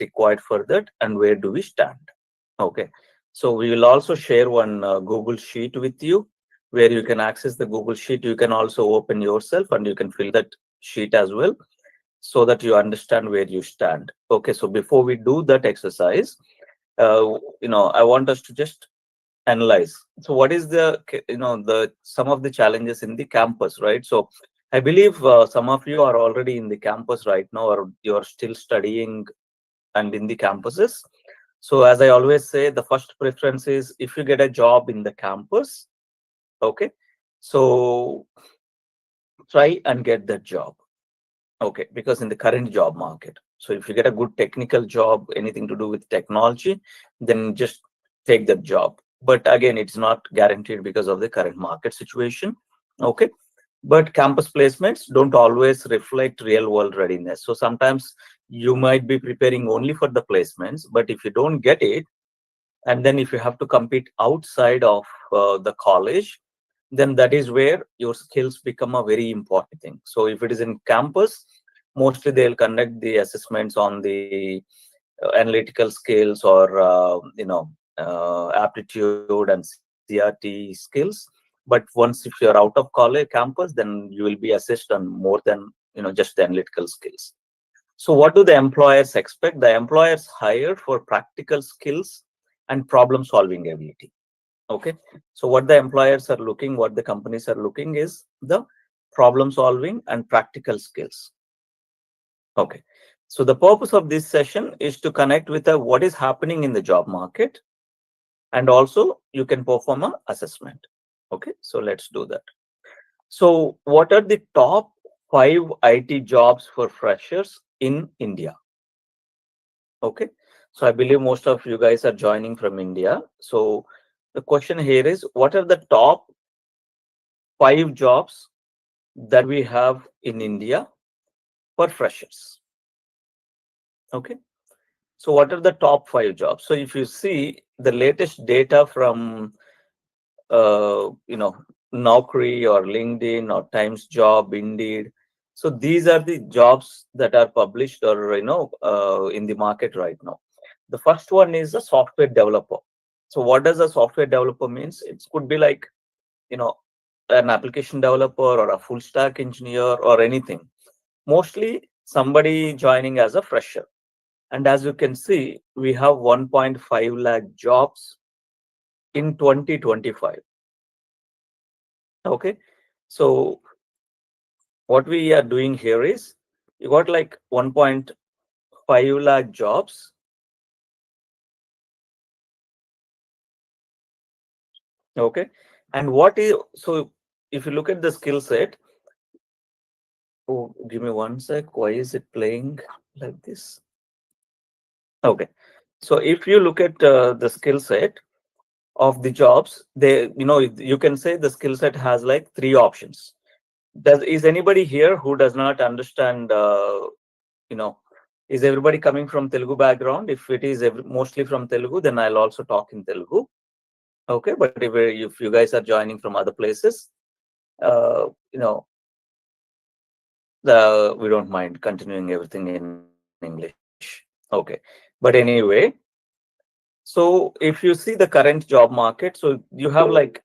required for that and where do we stand. Okay, so we will also share one Google Sheet with you where you can access the Google Sheet. You can also open yourself and you can fill that sheet as well so that you understand where you stand. Okay, so before we do that exercise, I want us to just analyze. So what is the some of the challenges in the campus, right? So I believe some of you are already in the campus right now, or you're still studying and in the campuses. So as I always say, the first preference is if you get a job in the campus, okay, so try and get that job. Okay, because in the current job market, so if you get a good technical job, anything to do with technology, then just take that job. But again, it's not guaranteed because of the current market situation. Okay, but campus placements don't always reflect real world readiness. So sometimes you might be preparing only for the placements, but if you don't get it, and then if you have to compete outside of the college, then that is where your skills become a very important thing. So if it is in campus, mostly they'll conduct the assessments on the analytical skills or aptitude and CRT skills. But once if you're out of college campus, then you will be assessed on more than just the analytical skills. So what do the employers expect? The employers hire for practical skills and problem solving ability. Okay, so what the employers are looking, what the companies are looking is the problem solving and practical skills. Okay, so the purpose of this session is to connect with what is happening in the job market, and also you can perform an assessment. Okay, so let's do that. So what are the top 5 IT jobs for freshers in India? Okay, so I believe most of you guys are joining from India. So the question here is, what are the top 5 jobs that we have in India for freshers? Okay, so what are the top 5 jobs? So if you see the latest data from Naukri or LinkedIn or Times Job, Indeed. So these are the jobs that are published or in the market right now. The first one is a software developer. So what does a software developer means? It could be like an application developer or a full stack engineer or anything. Mostly somebody joining as a fresher. And as you can see, we have 1.5 lakh jobs in 2025. Okay, so what we are doing here is you got like 1.5 lakh jobs. Okay, and what is, so if you look at the skill set, oh, give me one sec, why is it playing like this? Okay, so if you look at the skill set of the jobs, you can say the skill set has like 3 options. Is anybody here who does not understand you know is everybody coming from Telugu background? If it is mostly from Telugu, then I'll also talk in Telugu. Okay, but if you guys are joining from other places, uh, you know we don't mind continuing everything in English. Okay, but anyway, so if you see the current job market, so you have like,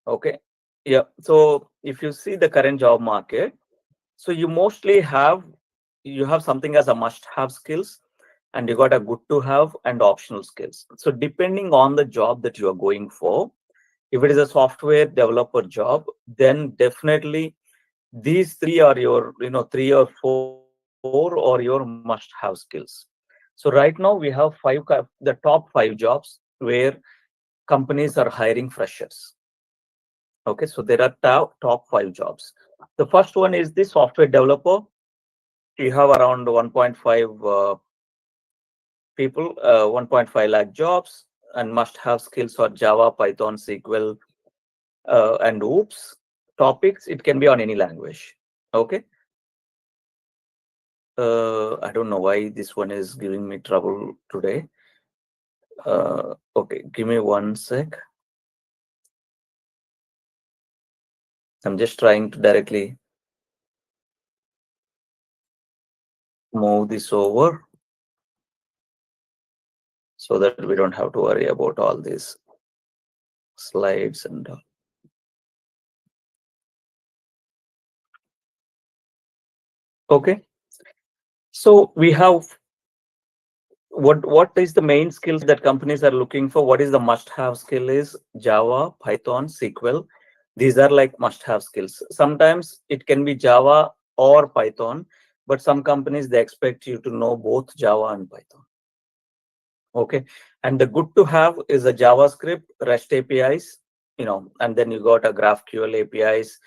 okay, yeah, so if you see the current job market, so you have something as a must have skills, and you got a good to have and optional skills. So depending on the job that you are going for, if it is a software developer job, then definitely these three are your 3 or 4 or your must have skills. So right now we have the top 5 jobs where companies are hiring freshers. Okay, so there are top 5 jobs. The first one is the software developer. You have around 1.5 people, 1.5 lakh jobs, and must have skills for Java, Python, SQL, and OOPS topics. It can be on any language. Okay. I don't know why this one is giving me trouble today. Okay, give me one sec. I'm just trying to directly move this over. so that we don't have to worry about all these slides and all. Okay, so we have what is the main skills that companies are looking for? What is the must-have skill is Java, Python, SQL. These are like must-have skills. Sometimes it can be Java or Python, but some companies they expect you to know both Java and Python. Okay, and the good to have is a JavaScript, REST APIs, and then you got a GraphQL APIs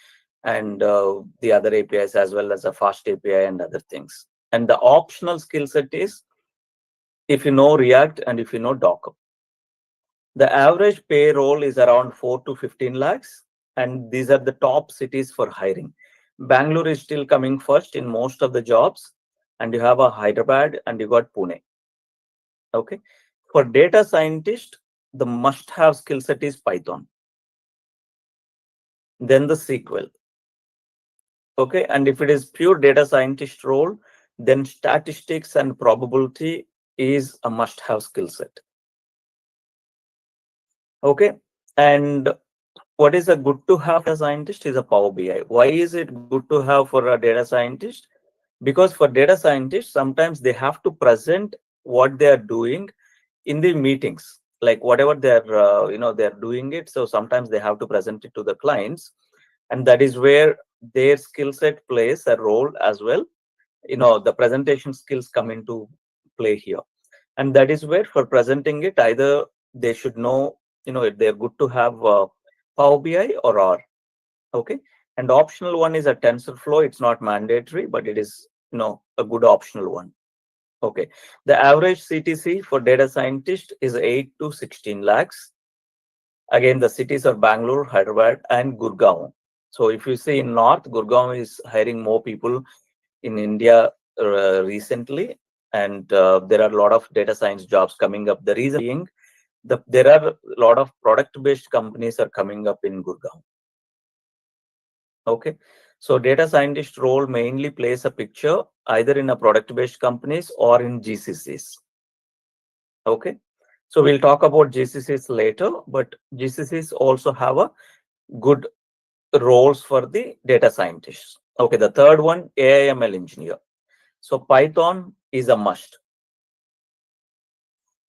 and the other APIs as well as a fast API and other things. And the optional skill set is if you know React and if you know Docker. The average payroll is around 4 to 15 lakhs, and these are the top cities for hiring. Bangalore is still coming first in most of the jobs, and you have a Hyderabad and you got Pune. Okay. For data scientist, the must-have skill set is Python. Then the SQL. Okay. And if it is pure data scientist role, then statistics and probability is a must-have skill set. Okay. And what is a good to have a scientist is a Power BI. Why is it good to have for a data scientist? Because for data scientists, sometimes they have to present what they are doing in the meetings, like whatever they're they're doing it. So sometimes they have to present it to the clients, and that is where their skill set plays a role as well. The presentation skills come into play here, and that is where for presenting it, either they should know, if they're good to have Power BI or R. Okay, and optional one is a TensorFlow. It's not mandatory, but it is a good optional one. Okay, the average CTC for data scientist is 8 to 16 lakhs. Again, the cities are Bangalore, Hyderabad, and Gurgaon. So if you see in North, Gurgaon is hiring more people in India recently, and there are a lot of data science jobs coming up. The reason being, there are a lot of product-based companies are coming up in Gurgaon. Okay, so data scientist role mainly plays a picture either in a product-based companies or in GCCs. Okay, so we'll talk about GCCs later, but GCCs also have a good roles for the data scientists. Okay, the third one, AI/ML engineer. So Python is a must,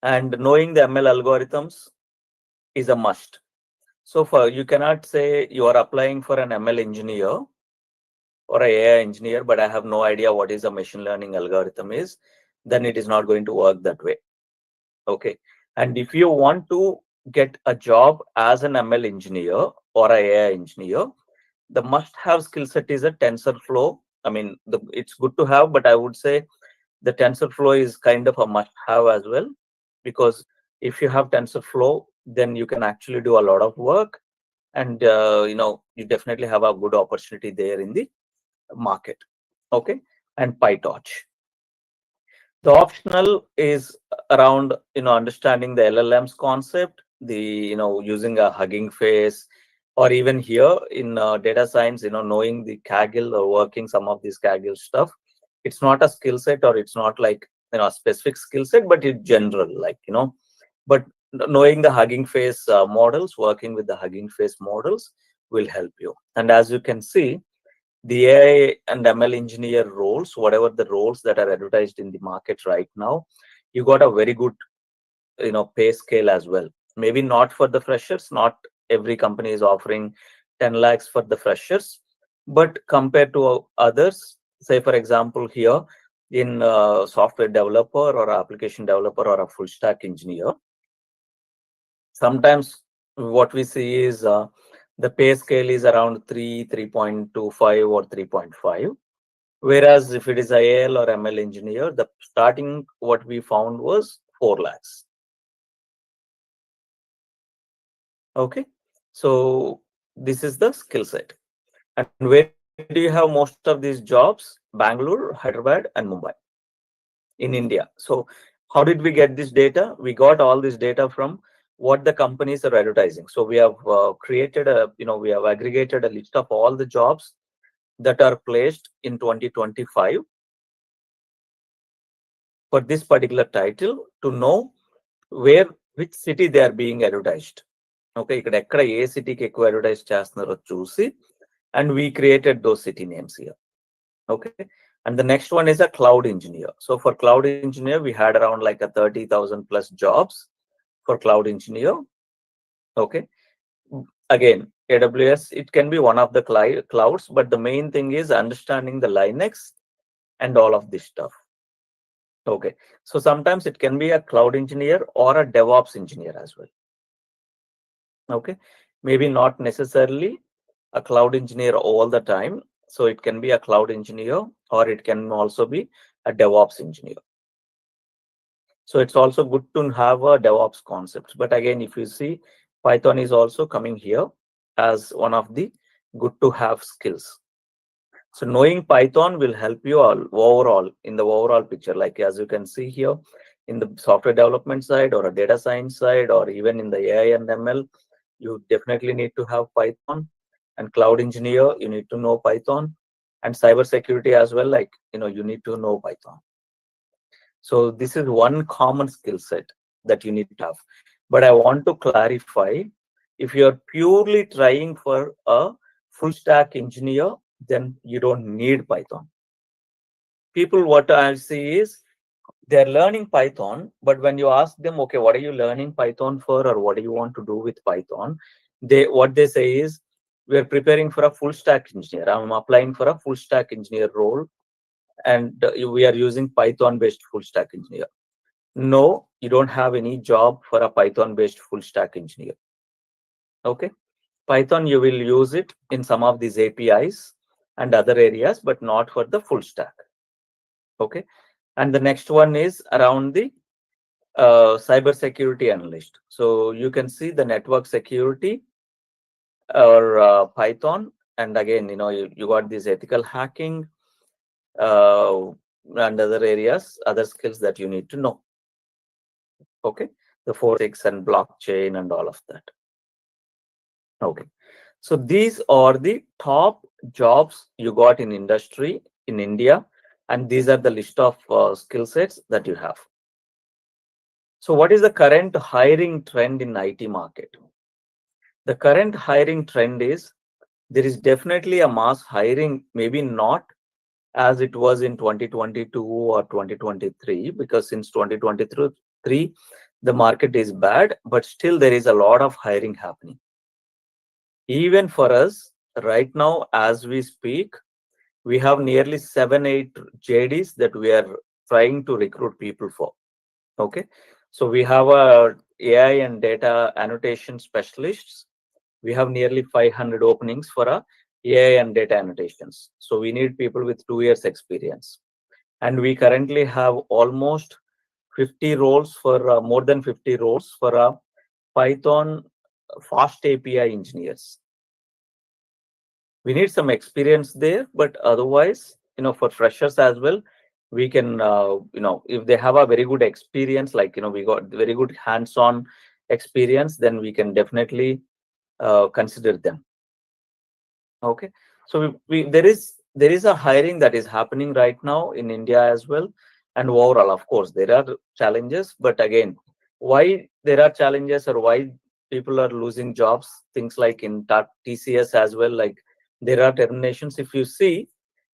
and knowing the ML algorithms is a must. So you cannot say you are applying for an ML engineer or an AI engineer, but I have no idea what is a machine learning algorithm is, then it is not going to work that way. Okay, and if you want to get a job as an ML engineer or an AI engineer, the must-have skill set is a TensorFlow. I mean, it's good to have, but I would say the TensorFlow is kind of a must-have as well, because if you have TensorFlow, then you can actually do a lot of work, and you definitely have a good opportunity there in the market. Okay, and PyTorch. The optional is around understanding the LLM's concept, the using a Hugging Face, or even here in data science, knowing the Kaggle or working some of these Kaggle stuff. It's not a skill set, or it's not like a specific skill set, but it's general, like but knowing the Hugging Face models, working with the Hugging Face models will help you. And as you can see, the AI and ML engineer roles, whatever the roles that are advertised in the market right now, you got a very good pay scale as well. Maybe not for the freshers, not every company is offering 10 lakhs for the freshers, but compared to others, say for example here in software developer or application developer or a full stack engineer, sometimes what we see is the pay scale is around 3.25 or 3.5. Whereas if it is IAL or ML engineer, the starting what we found was 4 lakhs. Okay, so this is the skill set. And where do you have most of these jobs? Bangalore, Hyderabad, and Mumbai in India. So how did we get this data? We got all this data from what the companies are advertising. So we have created we have aggregated a list of all the jobs that are placed in 2025 for this particular title to know where which city they are being advertised. Okay, ఇక్కడ ఎక్కడ ఏ సిటీకి ఎక్కువ advertise చేస్తున్నారో చూసి, and we created those city names here. Okay, and the next one is a cloud engineer. So for cloud engineer, we had around like a 30,000 plus jobs for cloud engineer. Okay, again, AWS, it can be one of the clouds, but the main thing is understanding the Linux and all of this stuff. Okay, so sometimes it can be a cloud engineer or a DevOps engineer as well. Okay, maybe not necessarily a cloud engineer all the time. So it can be a cloud engineer, or it can also be a DevOps engineer. So it's also good to have a DevOps concept. But again, if you see, Python is also coming here as one of the good to have skills. So knowing Python will help you all overall in the overall picture. Like as you can see here, in the software development side or a data science side, or even in the AI and ML, you definitely need to have Python. And cloud engineer, you need to know Python. And cyber security as well, like you need to know Python. So this is one common skill set that you need to have. But I want to clarify, if you're purely trying for a full stack engineer, then you don't need Python. People, what I see is they're learning Python, but when you ask them, okay, what are you learning Python for, or what do you want to do with Python, what they say is, we're preparing for a full stack engineer. I'm applying for a full stack engineer role, and we are using Python based full stack engineer. No, you don't have any job for a Python based full stack engineer. Okay, Python, you will use it in some of these APIs and other areas, but not for the full stack. Okay, and the next one is around the cyber security analyst. So you can see the network security or Python, and again, you got this ethical hacking uh, and other areas, other skills that you need to know. Okay, the forensics and blockchain and all of that. Okay, so these are the top jobs you got in industry in India, and these are the list of skill sets that you have. So what is the current hiring trend in IT market? The current hiring trend is, there is definitely a mass hiring, maybe not as it was in 2022 or 2023, because since 2023 the market is bad, but still there is a lot of hiring happening. Even for us right now as we speak, we have nearly 7-8 JDs that we are trying to recruit people for. Okay, so we have a AI and data annotation specialists. We have nearly 500 openings for a AI and data annotations. So we need people with 2 years experience. And we currently have almost 50 roles for more than 50 roles for a Python fast API engineers. We need some experience there, but otherwise, for freshers as well, we can, if they have a very good experience, like, we got very good hands-on experience, then we can definitely consider them. Okay, so there is a hiring that is happening right now in India as well, and overall, of course, there are challenges. But again, why there are challenges, or why people are losing jobs? Things like in TCS as well, like there are terminations. If you see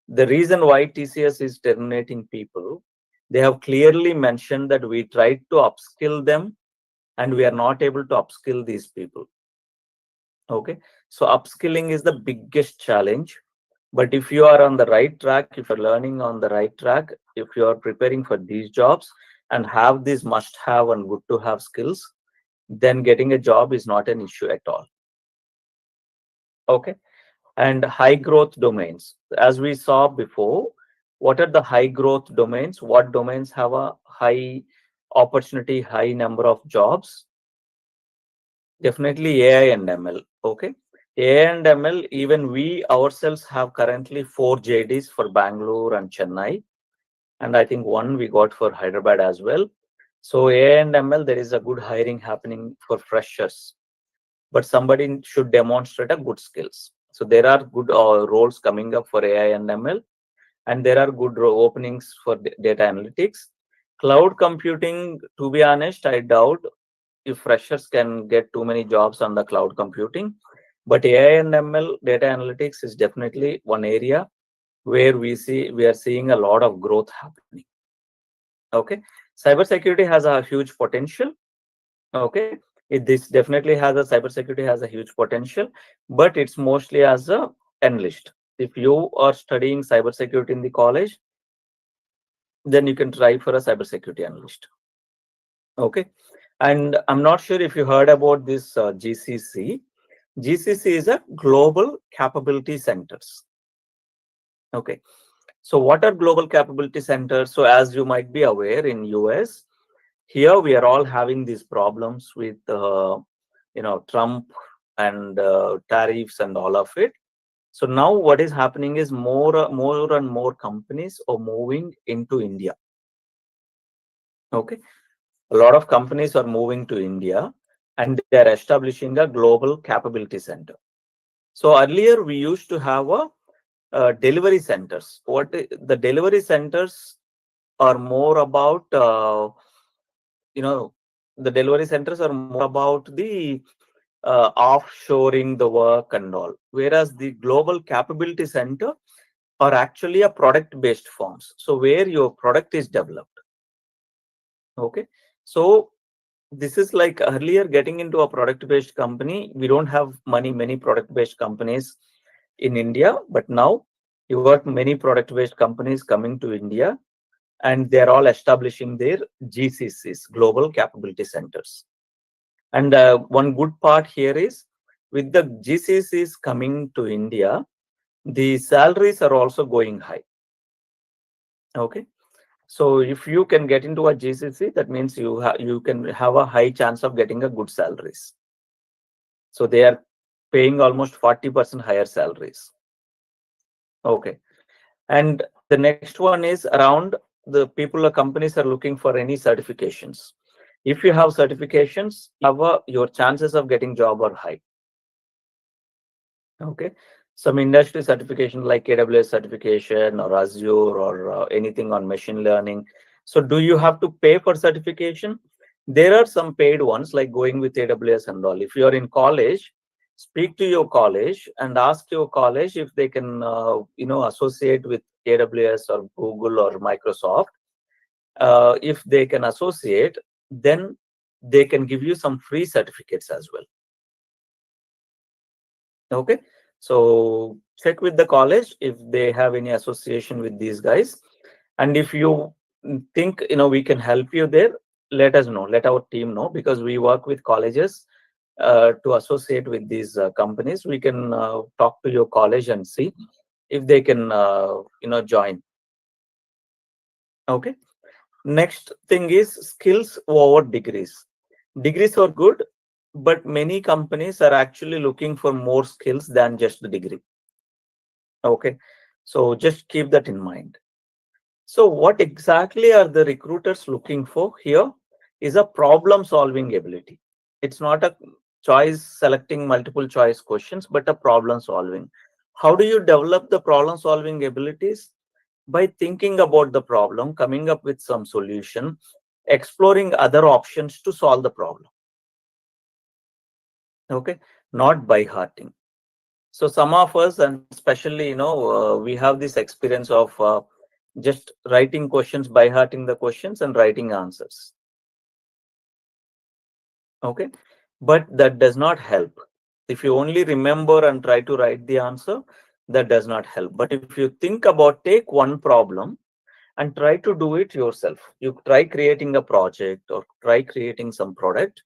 the reason why TCS is terminating people, they have clearly mentioned that we tried to upskill them, and we are not able to upskill these people. Okay, so upskilling is the biggest challenge. But if you are on the right track, if you're learning on the right track, if you are preparing for these jobs and have these must have and good to have skills, then getting a job is not an issue at all. Okay, and high growth domains, as we saw before, what are the high growth domains? What domains have a high opportunity, high number of jobs? Definitely AI and ML. Okay, AI and ML, even we ourselves have currently 4 JDs for Bangalore and Chennai, and I think one we got for Hyderabad as well. So AI and ML, there is a good hiring happening for freshers, but somebody should demonstrate a good skills. So there are good roles coming up for AI and ML, and there are good openings for data analytics. Cloud computing, to be honest, I doubt if freshers can get too many jobs on the cloud computing. But AI and ML, data analytics, is definitely one area where we are seeing a lot of growth happening. Okay, cybersecurity has a huge potential. Okay, this definitely has a cybersecurity has a huge potential, but it's mostly as a analyst. If you are studying cybersecurity in the college, then you can try for a cybersecurity analyst. Okay, and I'm not sure if you heard about this GCC. GCC is a Global Capability Centers. Okay, so what are Global Capability Centers? So as you might be aware, in US, here we are all having these problems with Trump and tariffs and all of it. So now what is happening is more and more companies are moving into India. Okay, a lot of companies are moving to India, and they are establishing a global capability center. So earlier we used to have a delivery centers. The delivery centers are more about you know the delivery centers are more about the offshoring the work and all, whereas the global capability center are actually a product based forms, so where your product is developed. Okay, so this is like earlier getting into a product based company. We don't have many product based companies in India, but now you got many product based companies coming to India, and they're all establishing their GCCs, global capability centers. And one good part here is, with the GCCs coming to India, the salaries are also going high. Okay, so if you can get into a GCC, that means you can have a high chance of getting a good salaries. So they are paying almost 40% higher salaries. Okay, and the next one is around the people or companies are looking for any certifications. If you have certifications, your chances of getting job are high. Okay, some industry certification like AWS certification or Azure or anything on machine learning. So do you have to pay for certification? There are some paid ones like going with AWS and all. If you are in college, speak to your college and ask your college if they can associate with AWS or Google or Microsoft. If they can associate, then they can give you some free certificates as well. Okay, so check with the college if they have any association with these guys, and if you think we can help you there, let us know, let our team know, because we work with colleges to associate with these companies. We can talk to your college and see if they can join. Okay, next thing is skills over degrees. Degrees are good, but many companies are actually looking for more skills than just the degree. Okay, so just keep that in mind. So what exactly are the recruiters looking for here is a problem solving ability. It's not a choice selecting multiple choice questions, but a problem solving. How do you develop the problem solving abilities? By thinking about the problem, coming up with some solution, exploring other options to solve the problem. Okay, not by hearting. So some of us, and especially we have this experience of just writing questions, by hearting the questions and writing answers. Okay, but that does not help. If you only remember and try to write the answer, that does not help. But if you think about, take one problem and try to do it yourself. You try creating a project or try creating some product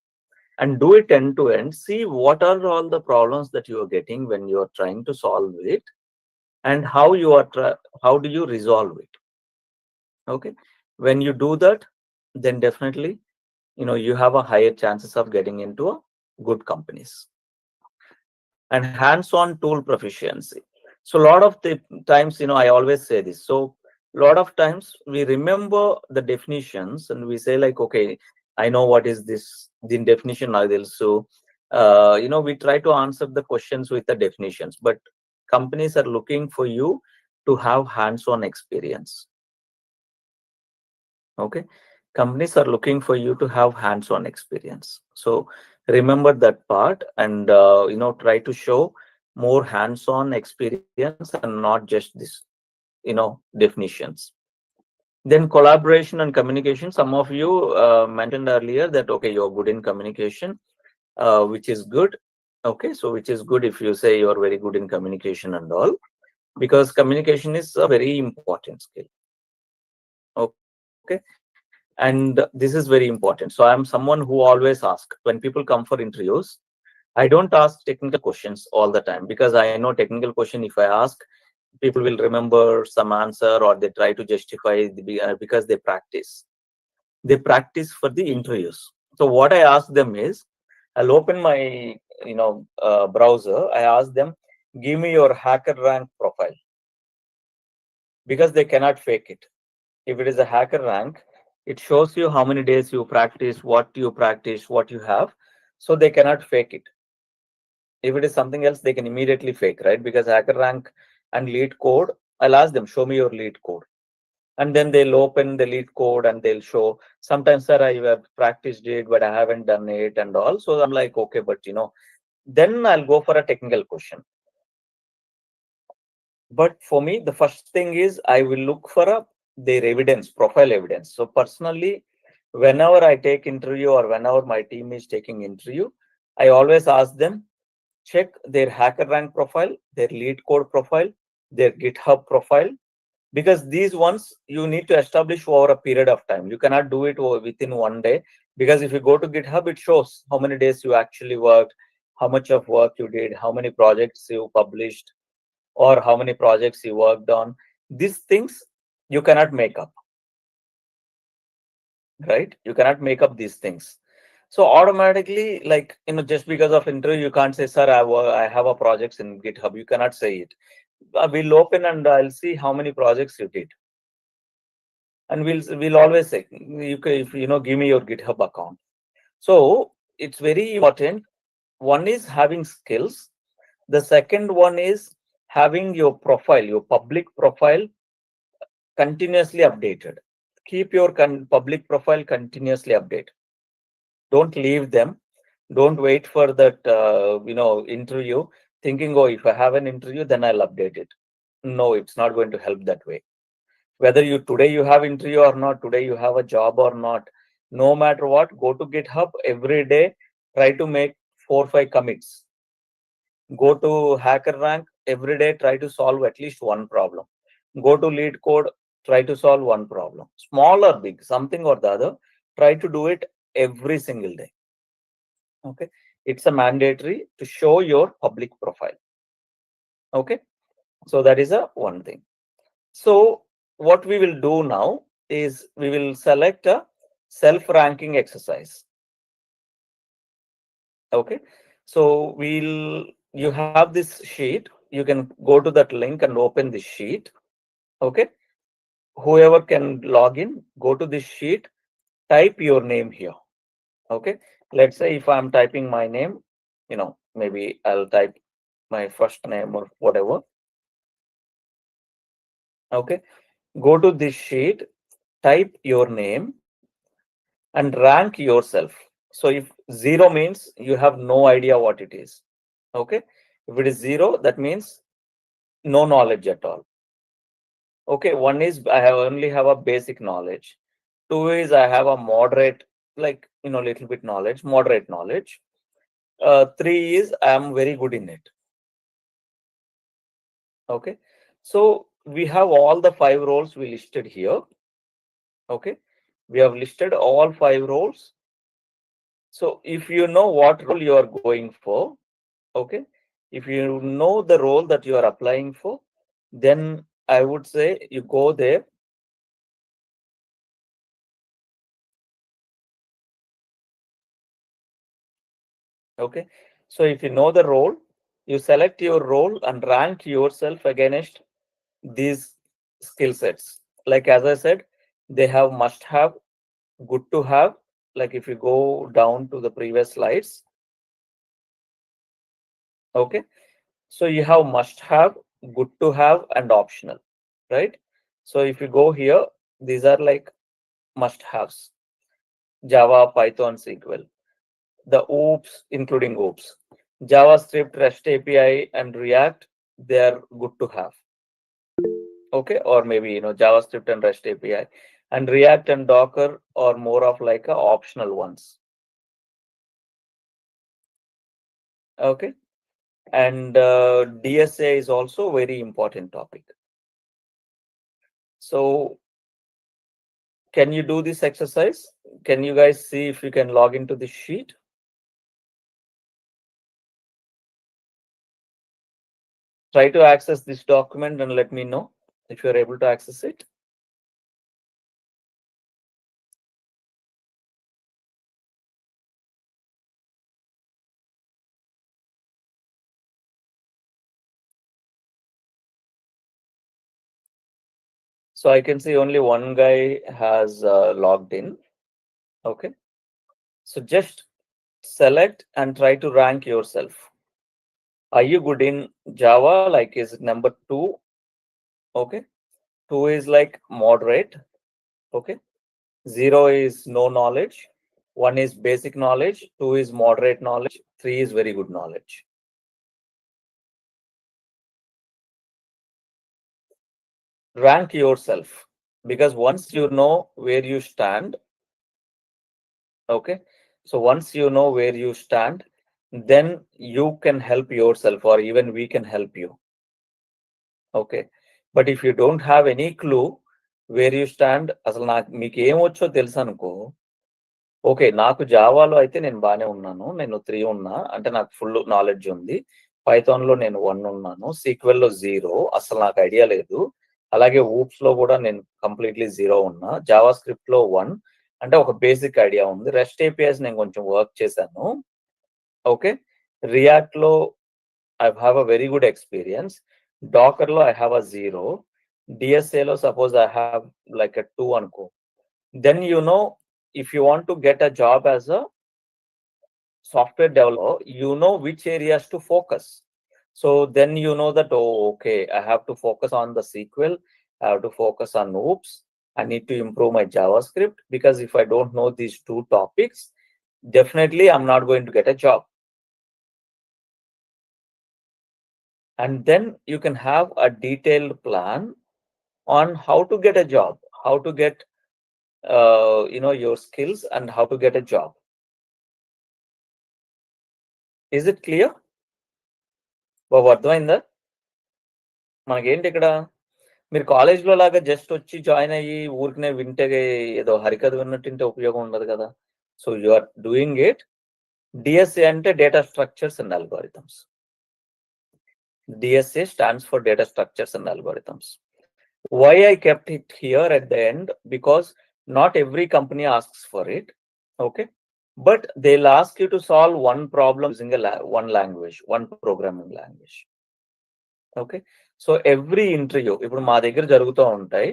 and do it end to end. See what are all the problems that you are getting when you are trying to solve it, and how do you resolve it. Okay, when you do that, then definitely you have a higher chances of getting into a good companies. And hands-on tool proficiency. So a lot of the times, I always say this. So a lot of times we remember the definitions and we say like, okay, I know what is this the definition ideal. So we try to answer the questions with the definitions, but companies are looking for you to have hands-on experience. Okay, Companies are looking for you to have hands-on experience. So remember that part, and try to show more hands-on experience and not just this, definitions. Then collaboration and communication. Some of you mentioned earlier that okay, you're good in communication, which is good. Okay, so which is good if you say you're very good in communication and all, because communication is a very important skill. Okay, and this is very important. So I'm someone who always ask when people come for interviews. I don't ask technical questions all the time, because I know technical question, if I ask, people will remember some answer or they try to justify because they practice. They practice for the interviews. So what I ask them is, I'll open my browser. I ask them, give me your hacker rank profile, because they cannot fake it. If it is a hacker rank, it shows you how many days you practice, what you have. So they cannot fake it. If it is something else, they can immediately fake, right? Because hacker rank and lead code, I'll ask them, show me your lead code. And then they'll open the lead code and they'll show, sometimes, sir, I have practiced it, but I haven't done it and all. So I'm like, okay, but then I'll go for a technical question. But for me, the first thing is I will look for their evidence, profile evidence. So personally, whenever I take interview or whenever my team is taking interview, I always ask them, check their hacker rank profile, their lead code profile, their GitHub profile, because these ones you need to establish over a period of time. You cannot do it within one day, because if you go to GitHub, it shows how many days you actually worked, how much of work you did, how many projects you published, or how many projects you worked on. These things you cannot make up, right? You cannot make up these things. So automatically, like, just because of interview, you can't say, sir, I have a projects in GitHub. You cannot say it. We'll open and I'll see how many projects you did. And we'll always say, you can, if give me your GitHub account. So it's very important. One is having skills. The second one is having your profile, your public profile, continuously updated. Keep your public profile continuously updated. Don't leave them. Don't wait for that interview thinking, oh, if I have an interview, then I'll update it. No, it's not going to help that way. Whether today you have interview or not, today you have a job or not, no matter what, go to GitHub every day. Try to make 4 or 5 commits. Go to hacker rank every day. Try to solve at least one problem. Go to lead code. Try to solve one problem, small or big, something or the other. Try to do it every single day. Okay, it's a mandatory to show your public profile. Okay, so that is a one thing. So what we will do now is we will select a self-ranking exercise. Okay, so you have this sheet. You can go to that link and open this sheet. Okay, whoever can log in, go to this sheet, type your name here. Okay, let's say if I'm typing my name, maybe I'll type my first name or whatever. Okay, go to this sheet, type your name and rank yourself. So if 0 means you have no idea what it is. Okay, if it is 0, that means no knowledge at all. Okay, 1 is I only have a basic knowledge. 2 is I have a moderate, like, little bit knowledge, moderate knowledge. 3 is I am very good in it. Okay, so we have all the 5 roles we listed here. Okay, we have listed all 5 roles. So if you know what role you are going for, okay, if you know the role that you are applying for, then I would say you go there. Okay, so if you know the role, you select your role and rank yourself against these skill sets. Like as I said, they have must have, good to have. Like if you go down to the previous slides, okay, so you have must have, good to have, and optional, right? So if you go here, these are like must haves. Java, Python, SQL. The OOPs, including OOPs, JavaScript, REST API, and React, they are good to have. Okay, or maybe JavaScript and REST API, and React and Docker are more of like a optional ones. Okay, and DSA is also very important topic. So can you do this exercise? Can you guys see if you can log into this sheet? Try to access this document and let me know if you're able to access it. So I can see only one guy has logged in. Okay. So just select and try to rank yourself. Are you good in Java? Like, is it number 2? Okay. 2 is like moderate. Okay. 0 is no knowledge. 1 is basic knowledge. 2 is moderate knowledge. 3 is very good knowledge. Rank yourself, because once you know where you stand, okay, so once you know where you stand, then you can help yourself, or even we can help you. Okay, but if you don't have any clue where you stand, అసలు నాకు మీకు ఏమొచ్చో తెలుసు అనుకో, okay, నాకు జావాలో అయితే నేను బాగానే ఉన్నాను, నేను 3 ఉన్నా, అంటే నాకు ఫుల్ నాలెడ్జ్ ఉంది. పైథాన్ లో నేను 1 ఉన్నాను, సీక్వెల్ లో 0, అసలు నాకు ఐడియా లేదు. అలాగే ఊప్స్ లో కూడా నేను కంప్లీట్లీ 0 ఉన్నా. జావా స్క్రిప్ట్ లో 1, అంటే ఒక బేసిక్ ఐడియా ఉంది. రెస్ట్ ఏపీఎస్ నేను కొంచెం వర్క్ చేశాను. ఓకే, రియాక్ట్ లో I have a very good experience. Docker లో ఐ హ్యావ్ అ 0. డిఎస్ఏ లో suppose I have like a 2 అనుకో. Then if you want to get a job as a software developer, you know which areas to focus. So then you know that, oh, okay, I have to focus on the SQL, I have to focus on OOPs, I need to improve my JavaScript, because if I don't know these 2 topics, definitely I'm not going to get a job. And then you can have a detailed plan on how to get a job, how to get your skills, and how to get a job. Is it clear? బాబు అర్థమైందా? మనకేంటి ఇక్కడ, మీరు కాలేజ్లో లాగా just వచ్చి join అయ్యి ఊరికనే వింటే ఏదో హరికథ విన్నట్టుంటే ఉపయోగం ఉండదు కదా. So you are doing it. DSA అంటే data structures and algorithms. DSA stands for data structures and algorithms. Why I kept it here at the end? Because not every company asks for it. Okay, but they'll ask you to solve one problem using one language, one programming language. Okay, so every interview, ఇప్పుడు మా దగ్గర జరుగుతూ ఉంటాయి.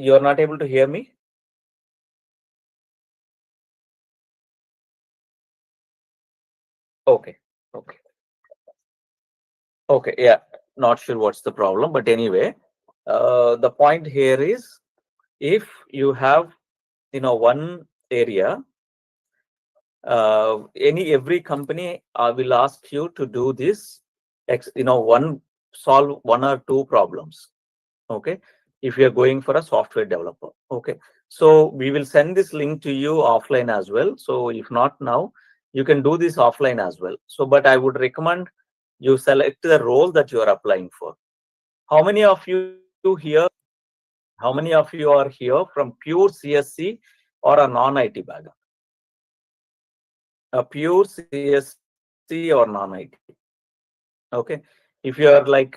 You are not able to hear me? Okay, okay, okay, yeah, not sure what's the problem, but anyway, the point here is, if you have one area, every company will ask you to do this, solve 1 or 2 problems. Okay, if you are going for a software developer. Okay, so we will send this link to you offline as well. So if not now, you can do this offline as well. So but I would recommend you select the role that you are applying for. How many of you here, how many of you are here from pure CSC or a non-IT background? A pure CSC or non-IT. Okay, if you are like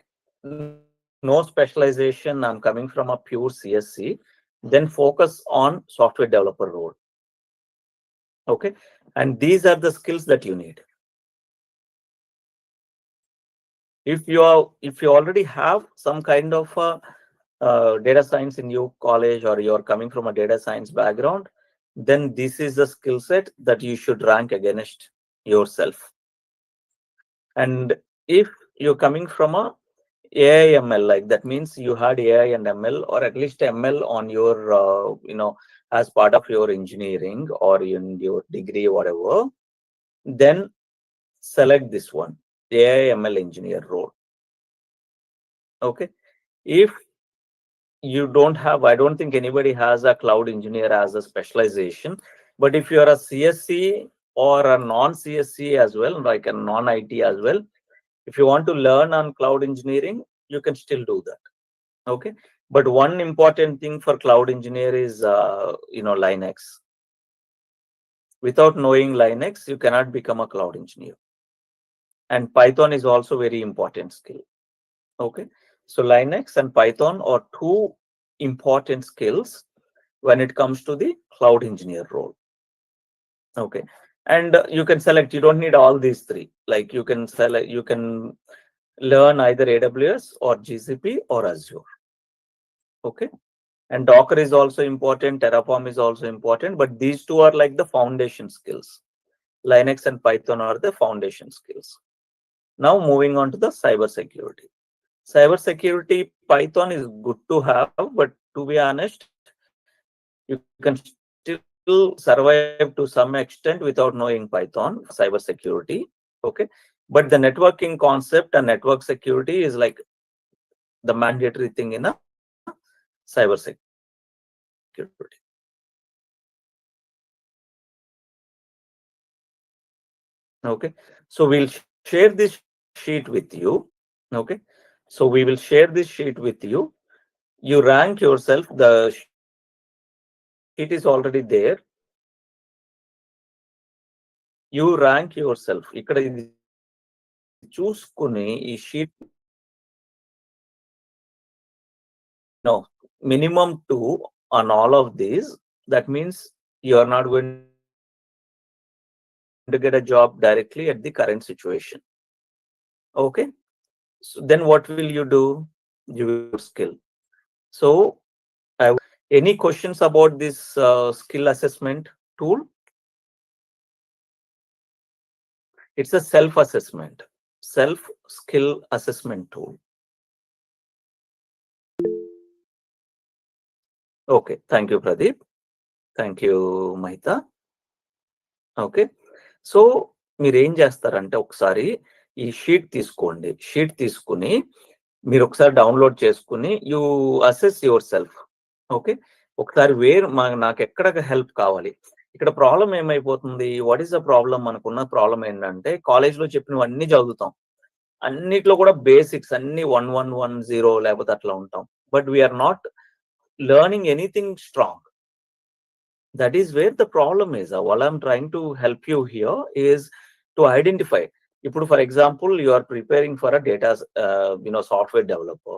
no specialization, I'm coming from a pure CSC, then focus on software developer role. Okay, and these are the skills that you need. If you already have some kind of data science in your college, or you're coming from a data science background, then this is the skill set that you should rank against yourself. And if you're coming from a AI ML, like that means you had AI and ML, or at least ML on your, as part of your engineering or in your degree, whatever, then select this one, AI ML engineer role. Okay. If you don't have, I don't think anybody has a cloud engineer as a specialization, but if you are a CSC or a non-CSC as well, like a non-IT as well, if you want to learn on cloud engineering, you can still do that. Okay. But one important thing for cloud engineer is, Linux. Without knowing Linux, you cannot become a cloud engineer. And Python is also very important skill. Okay. So Linux and Python are two important skills when it comes to the cloud engineer role. Okay. And you can select, you don't need all these three. Like you can select, you can learn either AWS or GCP or Azure. Okay. And Docker is also important, Terraform is also important, but these two are like the foundation skills. Linux and Python are the foundation skills. Now moving on to the cyber security. Cyber security, Python is good to have, but to be honest, you can still survive to some extent without knowing Python for cyber security. Okay. But the networking concept and network security is like the mandatory thing in a cyber security. Okay. So we'll share this sheet with you. Okay. So we will share this sheet with you. You rank yourself. The sheet is already there. You rank yourself. ఇక్కడ ఇది చూసుకుని ఈ sheet, minimum 2 on all of these. That means you are not going to get a job directly at the current situation. Okay. So then what will you do? You will improve your skill. So any questions about this skill assessment tool? It's a self-assessment, self-skill assessment tool. Okay. Thank you, Pradeep. Thank you, Mahita. Okay. So మీరేం చేస్తారంటే ఒకసారి ఈ sheet తీసుకోండి. Sheet తీసుకుని మీరు ఒకసారి download చేసుకుని you assess your self. Okay. ఒకసారి నాకు ఎక్కడ హెల్ప్ కావాలి. ఇక్కడ ప్రాబ్లం ఏమైపోతుంది, వాట్ ఈస్ ద ప్రాబ్లం? మనకున్న ప్రాబ్లం ఏంటంటే కాలేజ్లో చెప్పినవన్నీ చదువుతాం, అన్నిట్లో కూడా బేసిక్స్ అన్ని 1110 లేకపోతే అట్లా ఉంటాం. But we're not learning anything strong. That is where the problem is. What I'm trying to help you here is to identify. For example, you are preparing for a data, software developer.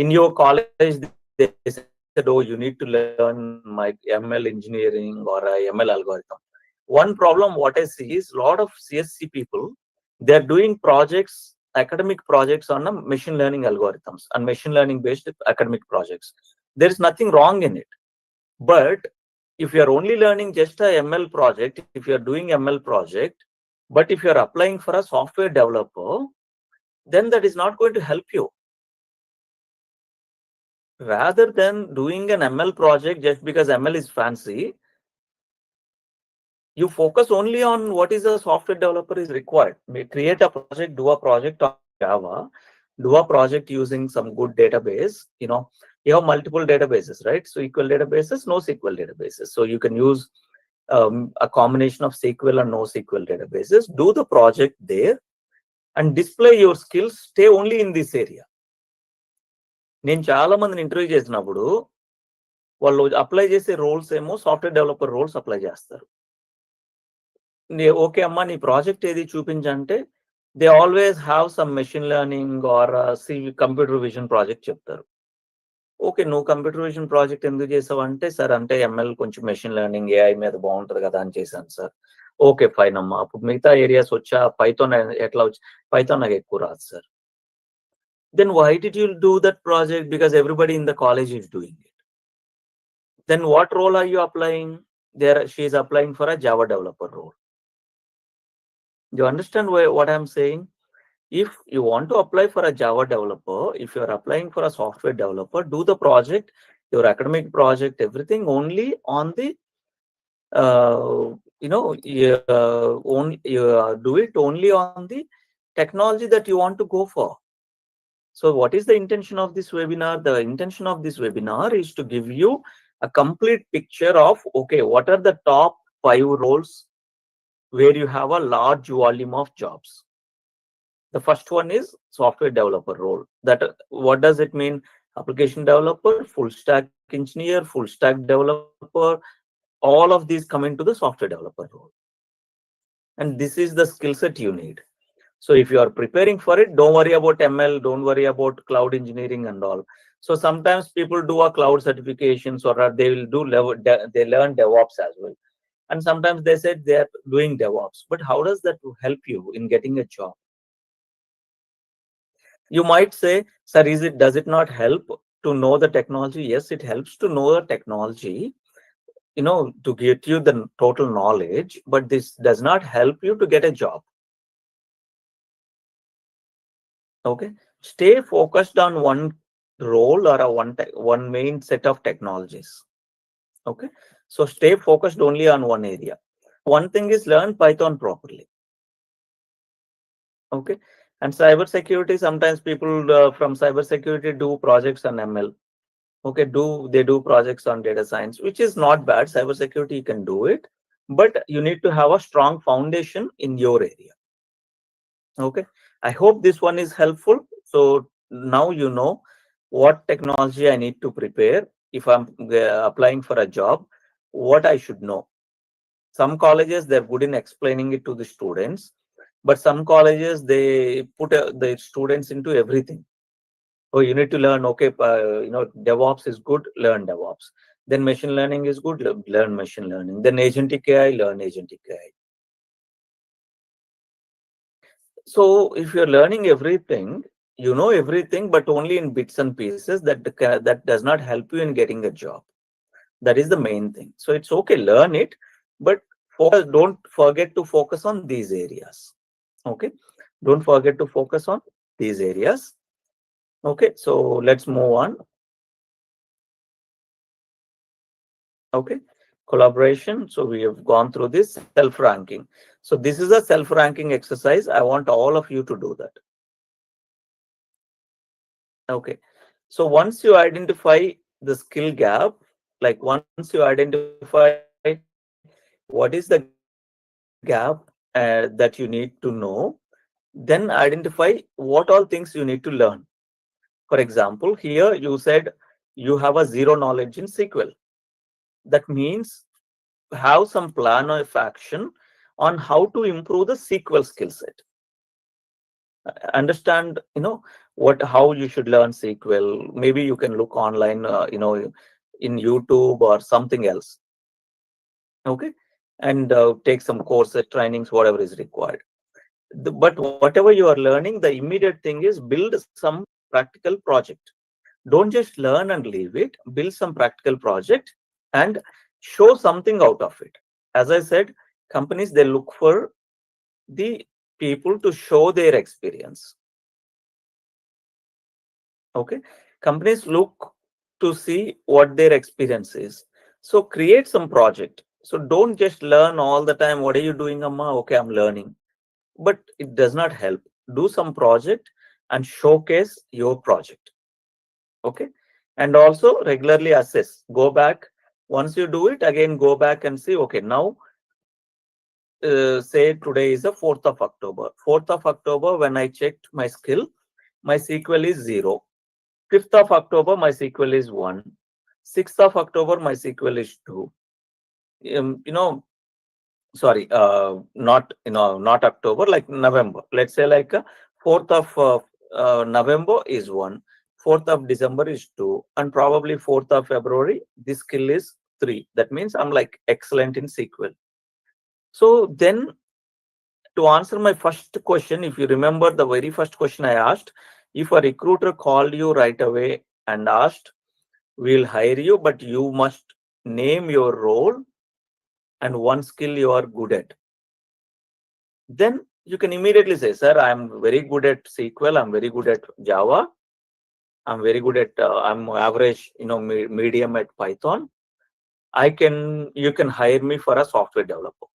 In your college, they said, "Oh, you need to learn my ML engineering or a ML algorithm." One problem what I see is a lot of CSC people, they're doing projects, academic projects on a machine learning algorithms and machine learning based academic projects. There is nothing wrong in it. But if you are only learning just a ML project, if you are doing ML project, but if you are applying for a software developer, then that is not going to help you. Rather than doing an ML project just because ML is fancy, you focus only on what is a software developer is required. Create a project, do a project on Java, do a project using some good database. You have multiple databases, right? So SQL databases, NoSQL databases. So you can use a combination of SQL and NoSQL databases. Do the project there and display your skills. Stay only in this area. నేను చాలా మందిని interview చేసినప్పుడు వాళ్ళు apply చేసే roles ఏమో software developer roles apply చేస్తారు. Okay అమ్మా నీ ప్రాజెక్ట్ ఏది చూపించంటే they always have some machine learning or computer vision project చెప్తారు. ఓకే, నువ్వు కంప్యూటర్ విజన్ ప్రాజెక్ట్ ఎందుకు చేసావు అంటే, సార్ అంటే ఎంఎల్ కొంచెం మెషిన్ లెర్నింగ్ ఏఐ మీద బాగుంటుంది కదా అని చేశాను సార్. ఓకే ఫైన్ అమ్మా, అప్పుడు మిగతా ఏరియాస్ వచ్చా పైథాన్ ఎట్లా వచ్చి, పైథాన్ నాకు ఎక్కువ రాదు sir. Then why did you do that project? Because everybody in the college is doing it. Then what role are you applying? She is applying for a Java developer role. You understand what I'm saying? If you want to apply for a Java developer, if you're applying for a software developer, do the project, your academic project, everything only on the, do it only on the technology that you want to go for. So what is the intention of this webinar? The intention of this webinar is to give you a complete picture of, okay, what are the top 5 roles where you have a large volume of jobs. The first one is software developer role. That what does it mean? Application developer, full stack engineer, full stack developer, all of these come into the software developer role. And this is the skill set you need. So if you are preparing for it, don't worry about ML, don't worry about cloud engineering and all. So sometimes people do a cloud certifications, or they will do they learn DevOps as well. And sometimes they said they are doing DevOps. But how does that help you in getting a job? You might say, sir, does it not help to know the technology? Yes, it helps to know the technology, to get you the total knowledge, but this does not help you to get a job. Okay, stay focused on one role or one main set of technologies. Okay, so stay focused only on one area. One thing is learn Python properly. Okay, and cyber security, sometimes people from cyber security do projects on ML. Okay, they do projects on data science, which is not bad. Cyber security, you can do it, but you need to have a strong foundation in your area. Okay, I hope this one is helpful. So now you know what technology I need to prepare if I'm applying for a job, what I should know. Some colleges, they're good in explaining it to the students, but some colleges, they put the students into everything. Oh, you need to learn, okay, DevOps is good, learn DevOps. Then machine learning is good, learn machine learning. Then agentic AI, learn agentic AI. So if you're learning everything, you know everything, but only in bits and pieces, that does not help you in getting a job. That is the main thing. So it's okay, learn it, but don't forget to focus on these areas. Okay, don't forget to focus on these areas. Okay, so let's move on. Okay, collaboration. So we have gone through this self-ranking. So this is a self-ranking exercise. I want all of you to do that. Okay, so once you identify the skill gap, like once you identify what is the gap that you need to know, then identify what all things you need to learn. For example, here you said you have a zero knowledge in SQL. That means have some plan of action on how to improve the SQL skill set. Understand, how you should learn SQL. Maybe you can look online, in YouTube or something else. Okay, and take some courses, trainings, whatever is required. But whatever you are learning, the immediate thing is build some practical project. Don't just learn and leave it. Build some practical project and show something out of it. As I said, companies, they look for the people to show their experience. Okay, companies look to see what their experience is. So create some project. So don't just learn all the time. What are you doing, Amma? Okay, I'm learning. But it does not help. Do some project and showcase your project. Okay, and also regularly assess. Go back. Once you do it, again go back and see, okay, now say today is the 4th of October. 4th of October, when I checked my skill, my SQL is 0. 5th of October, my SQL is 1. 6th of October, my SQL is 2. Sorry, not October, like November. Let's say like 4th of November is 1. 4th of December is 2. And probably 4th of February, this skill is 3. That means I'm like excellent in SQL. So then, to answer my first question, if you remember the very first question I asked, if a recruiter called you right away and asked, we'll hire you, but you must name your role and one skill you are good at, then you can immediately say, sir, I'm very good at SQL, I'm very good at Java, I'm very good at, I'm average, medium at Python. You can hire me for a software developer.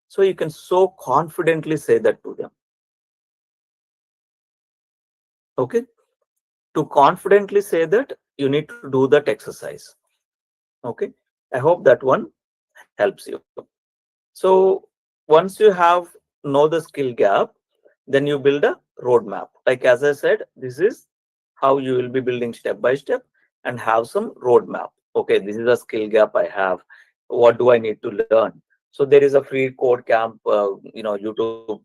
So you can so confidently say that to them. Okay. To confidently say that, you need to do that exercise. Okay. I hope that one helps you. So once you have know the skill gap, then you build a roadmap. Like as I said, this is how you will be building step by step and have some roadmap. Okay, this is a skill gap I have. What do I need to learn? So there is a free code camp, YouTube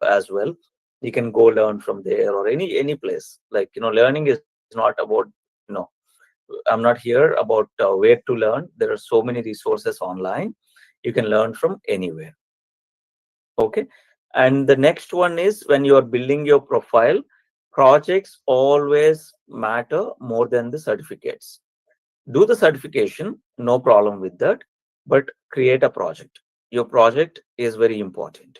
as well. You can go learn from there or any place. Like learning is not about you know. I'm not here about where to learn. There are so many resources online. You can learn from anywhere. Okay. And the next one is when you are building your profile, projects always matter more than the certificates. Do the certification, no problem with that, but create a project. Your project is very important.